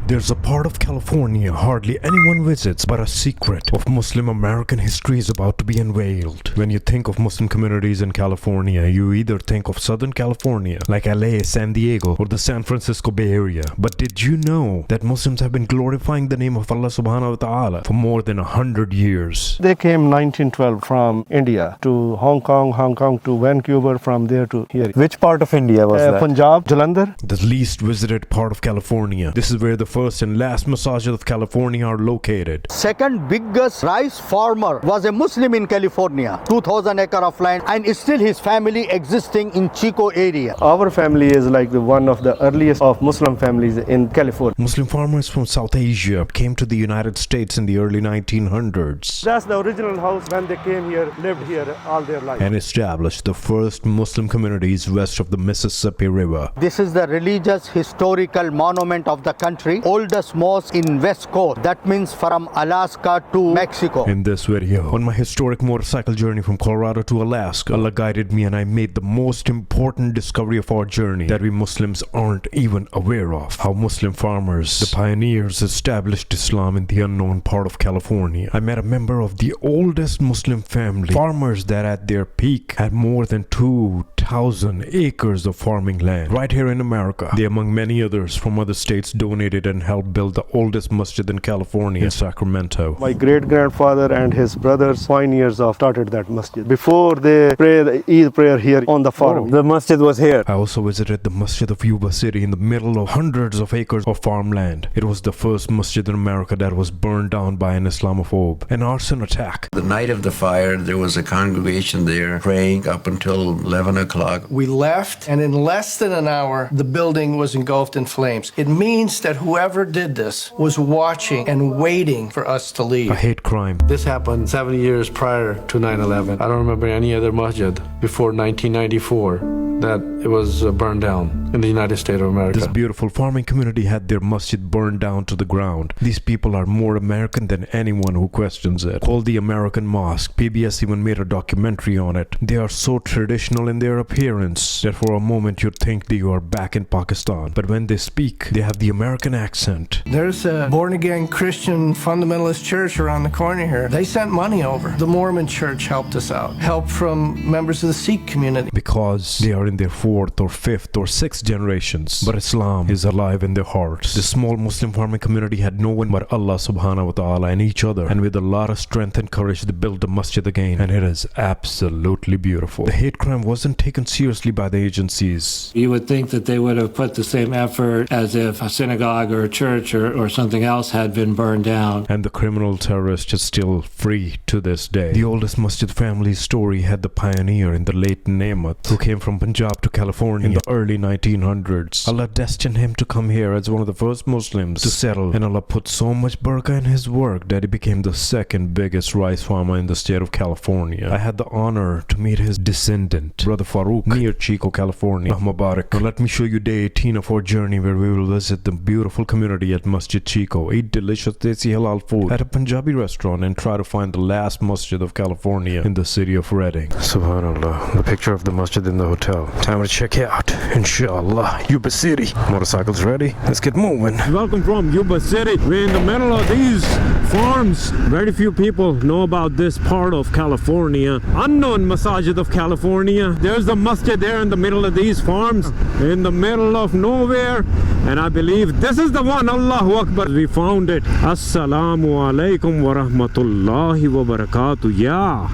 There's a part of California hardly anyone visits, but a secret of Muslim American history is about to be unveiled. When you think of Muslim communities in California, you either think of Southern California, like LA, San Diego, or the San Francisco Bay Area. But did you know that Muslims have been glorifying the name of Allah subhanahu wa ta'ala for more than 100 years? They came 1912 from India to Hong Kong to Vancouver, from there to here. Which part of India was that? Punjab, Jalandhar. The least visited part of California. This is where the first and last masjid of California are located. Second biggest rice farmer was a Muslim in California, 2,000 acre of land, and still his family existing in Chico area. Our family is like one of the earliest of Muslim families in California. Muslim farmers from South Asia came to the United States in the early 1900s. That's the original house when they came here, lived here all their life. And established the first Muslim communities west of the Mississippi River. This is the religious historical monument of the country, oldest mosque in West Coast. That means from Alaska to Mexico. In this video, on my historic motorcycle journey from Colorado to Alaska, Allah guided me and I made the most important discovery of our journey that we Muslims aren't even aware of. How Muslim farmers, the pioneers, established Islam in the unknown part of California. I met a member of the oldest Muslim family, farmers that at their peak had more than 2,000 acres of farming land right here in America. They, among many others from other states, donated and helped build the oldest masjid in California, in Sacramento. My great-grandfather and his brothers, pioneers of started that masjid. Before they pray the Eid prayer here on the farm. The masjid was here. I also visited the masjid of Yuba City in the middle of hundreds of acres of farmland. It was the first masjid in America that was burned down by an Islamophobe, an arson attack. The night of the fire, there was a congregation there praying up until 11 o'clock. We left, and in less than an hour, the building was engulfed in flames. It means that whoever did this was watching and waiting for us to leave. A hate crime. This happened 70 years prior to 9/11. I don't remember any other masjid before 1994 that it was burned down in the United States of America. This beautiful farming community had their masjid burned down to the ground. These people are more American than anyone who questions it. Called the American Mosque. PBS even made a documentary on it. They are so traditional in their appearance that for a moment you'd think they are back in Pakistan. But when they speak, they have the American accent. There's a born-again Christian fundamentalist church around the corner here. They sent money over. The Mormon church helped us out. Help from members of the Sikh community. Because they are in their fourth or fifth or sixth generations. But Islam is alive in their hearts. The small Muslim farming community had no one but Allah subhanahu wa ta'ala and each other. And with a lot of strength and courage, they built the masjid again. And it is absolutely beautiful. The hate crime wasn't taken seriously by the agencies. You would think that they would have put the same effort as if a synagogue or a church or something else had been burned down. And the criminal terrorist is still free to this day. The oldest masjid family's story had the pioneer in the late Namath, who came from Punjab to California in the early 1900s. Allah destined him to come here as one of the first Muslims to settle, and Allah put so much barakah in his work that he became the second biggest rice farmer in the state of California. I had the honor to meet his descendant, Brother Farouk, near Chico, California. Mubarak. Now let me show you day 18 of our journey, where we will visit the beautiful community at Masjid Chico, eat delicious desi halal food at a Punjabi restaurant, and try to find the last masjid of California in the city of Redding. Subhanallah, the picture of the masjid in the hotel. Time to check out, inshallah. Yuba City. Motorcycles ready? Let's get moving. Welcome from Yuba City. We're in the middle of these farms. Very few people know about this part of California. Unknown masjid of California. There's the masjid there in the middle of these farms, in the middle of nowhere. And I believe this is the one. Allahu Akbar. We found it. Assalamu alaikum wa rahmatullahi wa barakatuh. Yeah.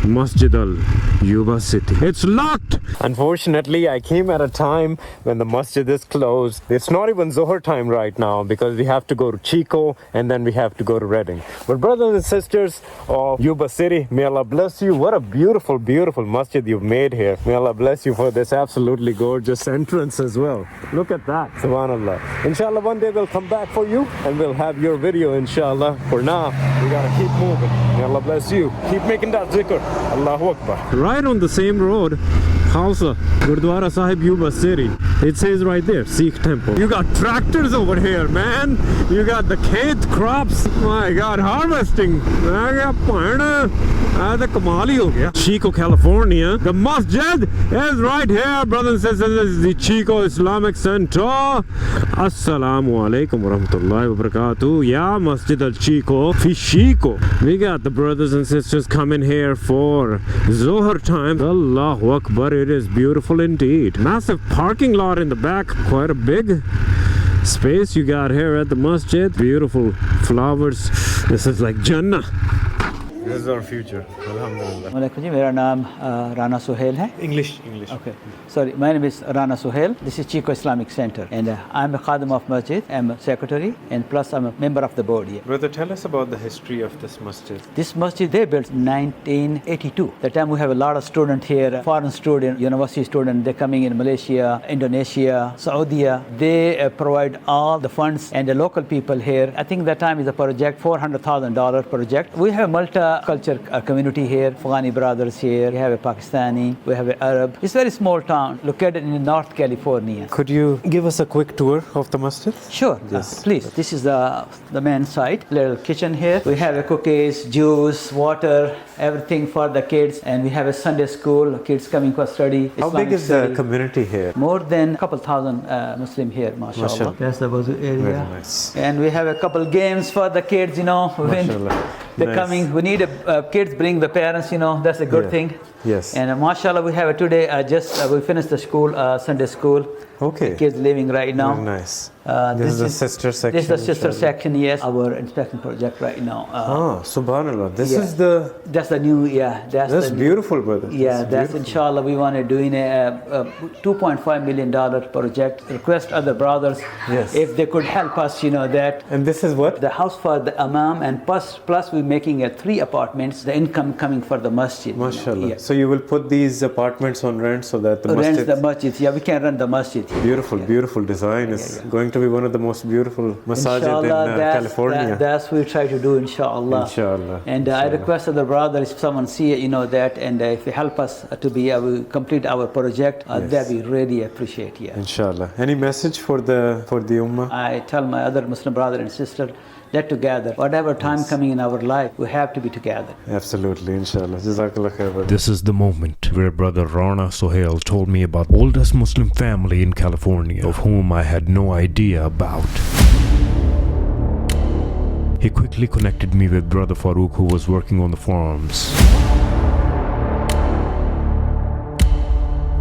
Masjid al Yuba City. It's locked. Unfortunately, I came at a time when the masjid is closed. It's not even Zohar time right now because we have to go to Chico and then we have to go to Redding. But brothers and sisters of Yuba City, may Allah bless you. What a beautiful, beautiful masjid you've made here. May Allah bless you for this absolutely gorgeous entrance as well. Look at that. Subhanallah. Inshallah, one day we'll come back for you and we'll have your video, inshallah. For now, we gotta keep moving. May Allah bless you. Keep making that zikr. Allahu Akbar. Right on the same road, Khalsa, Gurdwara Sahib, Yuba City. It says right there, Sikh temple. You got tractors over here, man. You got the khet crops. My God, harvesting. Chico, California. The masjid is right here, brothers and sisters. This is the Chico Islamic Center. Assalamu alaikum wa rahmatullahi wa barakatuh. Ya Masjid al Chico fi Chico. We got the brothers and sisters coming here for Zohar time. Allahu Akbar, it is beautiful indeed. Massive parking lot in the back, quite a big space you got here at the masjid. Beautiful flowers. This is like Jannah. This is our future. Alhamdulillah. Walaikum ji, mera naam Rana Sohail hai. English. Okay. Sorry, my name is Rana Sohail. This is Chico Islamic Center, and I'm a Khadim of Masjid. I'm a secretary, and plus I'm a member of the board here. Brother, tell us about the history of this masjid. This masjid they built in 1982. That time we have a lot of students here, foreign students, university students. They're coming in Malaysia, Indonesia, Saudi. They provide all the funds, and the local people here. I think that time is a project, $400,000 project. We have multi-culture community here. Afghani brothers here. We have a Pakistani. We have an Arab. It's a very small town located in North California. Could you give us a quick tour of the masjid? Sure, Yes. please. This is the main side. Little kitchen here. We have a cookies, juice, water, everything for the kids, and we have a Sunday school. Kids coming for study. How Islamic big is study. the community here? More than a couple thousand Muslim here, mashallah. Mashallah. That's the wuzu area. Very nice. And we have a couple games for the kids, you know. When Mashallah. they're Nice. coming, we need kids bring the parents, you know. That's a good Yeah. thing. Yes. And mashallah, we have it today. We finished the school, Sunday school. Okay. Kids living right now. Very nice. This is the sister section. This is the sister inshallah. section, yes. Our inspection project right now. Subhanallah. This yeah. is the. That's the new, yeah. That's the beautiful, brother. Yeah, that's inshallah. We want to do in a $2.5 million project. Request other brothers Yes. if they could help us, you know, that. And this is what? The house for the imam, and plus we're making 3 apartments. The income coming for the masjid. Mashallah. You know, yeah. So you will put these apartments on rent so that the Rents masjid. the masjid. Yeah, we can run the masjid. Beautiful, Yeah. beautiful design. It's going to be one of the most beautiful masajid in Inshallah, California. that's what we try to do, inshallah. Inshallah. And I request the brothers, if someone see it, you know, that, and if they help us to be able to complete our project, that we really appreciate. Yeah. Inshallah. Any message for the ummah? I tell my other Muslim brother and sister, that together, whatever time coming in our life, we have to be together. Absolutely, inshallah. Jazakallah khair, brother. This is the moment where Brother Rana Sohail told me about the oldest Muslim family in California, of whom I had no idea about. He quickly connected me with Brother Farooq, who was working on the farms.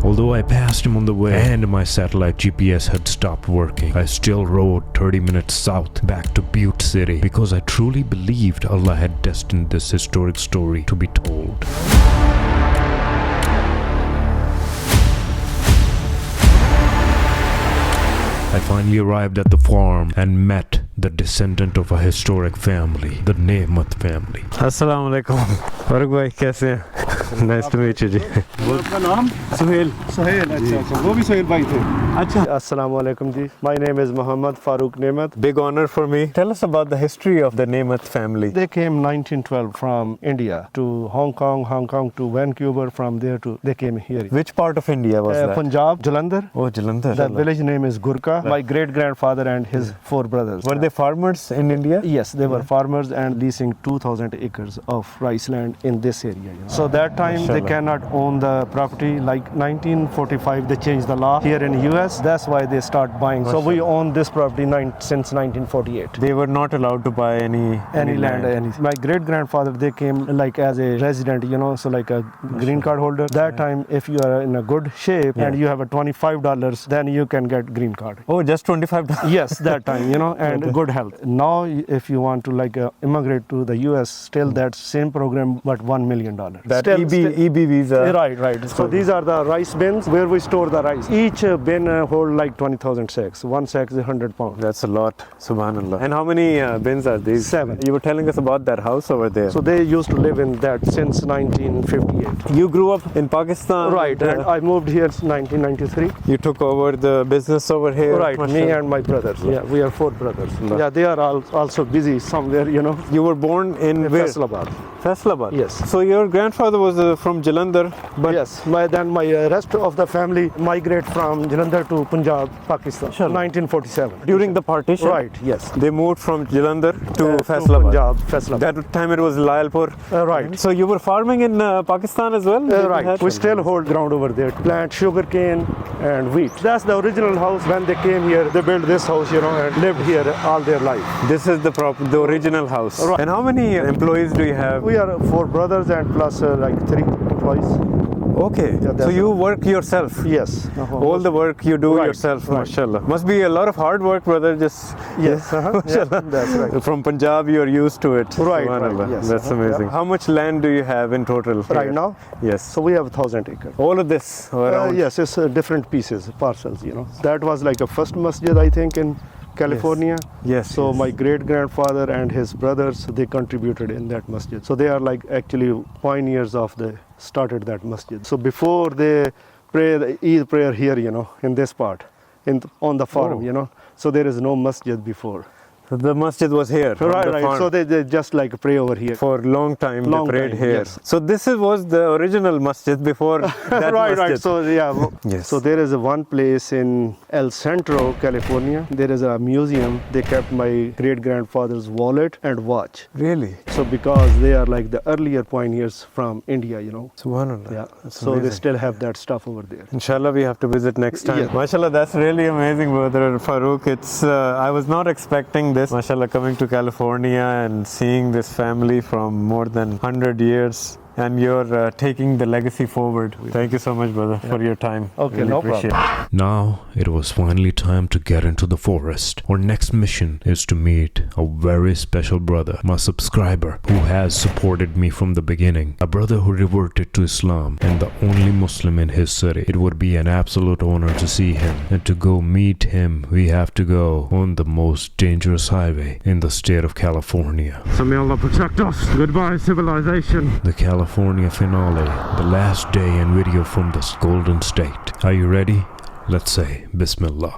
Although I passed him on the way and my satellite GPS had stopped working, I still rode 30 minutes south back to Butte City because I truly believed Allah had destined this historic story to be told. I finally arrived at the farm and met the descendant of a historic family, the Nehmat family. Assalamu alaikum. Farooq bhai, kaise hain? Nice to meet you, ji. आपका नाम Suhail. Sohail अच्छा वो भी सोहेल भाई थे Acha. अस्सलाम वालेकुम जी my name is Muhammad Farooq Nehmat. Big honor for me. Tell us about the history of the Nehmat family. They came 1912 from India to Hong Kong to Vancouver, from there to they came here. Which part of India was that? Punjab, Jalandhar. Oh, Jalandhar. The village name is Gurka. My great grandfather and his 4 brothers. Were they farmers in India? Yes, they were farmers and leasing 2,000 acres of rice land in this area. You know. So that time they Mashallah. cannot own the property. Like 1945, they changed the law here in US. That's why they start buying. So we own this property since 1948. They were not allowed to buy any land. My great grandfather, they came like as a resident, you know, so like a green card holder. That time, if you are in a good shape and you have a $25, then you can get green card. Oh, just $25? Yes, that time, you know, and good health. Now, if you want to like immigrate to the US, still that same program, but $1 million. That Still- EB visa. Right. So these are the rice bins where we store the rice. Each bin hold like 20,000 sacks. One sack is 100 pounds. That's a lot, subhanallah. And how many bins are these? 7. You were telling us about that house over there. So they used to live in that since 1958. You grew up in Pakistan? Right, and I moved here in 1993. You took over the business over here? Right, me mashallah. and my brothers. Yeah, we are 4 brothers. mashallah. Yeah, they are also busy somewhere, you know. You were born in where? Faisalabad. Faisalabad. Yes. So your grandfather was from Jalandhar, but Yes, my rest of the family migrate from Jalandhar to Punjab, Pakistan, 1947. during the partition, Right, yes. they moved from Jalandhar to To Faisalabad. Punjab, Faisalabad. That time it was Lalpur. Right. So you were farming in Pakistan as well? Right. We still hold ground over there. Plant sugarcane and wheat. That's the original house. When they came here, they built this house, you know, and lived here all their life. This is the original house. Right. And how many employees do you have? We are 4 brothers and plus like 3 employees. Okay. Yeah, So that's you work yourself? Yes. All the work you do Right, yourself, right. mashallah. Must be a lot of hard work, brother. Just Yes. Yeah, that's right. From Punjab, you're used to it. Right, Subhanallah. yes. That's amazing. Yeah. How much land do you have in total? Right here? now? Yes. So we have 1,000 acres. All of this around? Yes, it's different pieces, parcels, you know. That was like a first masjid, I think, in California. Yes. So yes. my great grandfather and his brothers, they contributed in that masjid. So they are like actually pioneers of the started that masjid. So before they pray the Eid prayer here, you know, in this part, on the farm, Oh. you know. So there is no masjid before. So the masjid was here. on Right, the right. farm. So they just like pray over here. For a long time Long they prayed time, here. yes. So this was the original masjid before that Right, masjid. right. So yeah. Yes. So there is one place in El Centro, California. There is a museum. They kept my great grandfather's wallet and watch. Really? So because they are like the earlier pioneers from India, you know. Subhanallah. Yeah. That's So they amazing. still have that stuff over there. Inshallah, we have to visit next time. Yeah. Mashallah, that's really amazing, brother Farooq. It's I was not expecting this. Mashallah, coming to California and seeing this family from more than 100 years. And you're taking the legacy forward. Thank you so much, brother, for your time. Okay, Really no appreciate problem. it. Now it was finally time to get into the forest. Our next mission is to meet a very special brother, my subscriber who has supported me from the beginning, a brother who reverted to Islam and the only Muslim in his city. It would be an absolute honor to see him, and to go meet him we have to go on the most dangerous highway in the state of California. So may Allah protect us. Goodbye, civilization. The California finale, the last day and video from this golden state. Are you ready? Let's say Bismillah.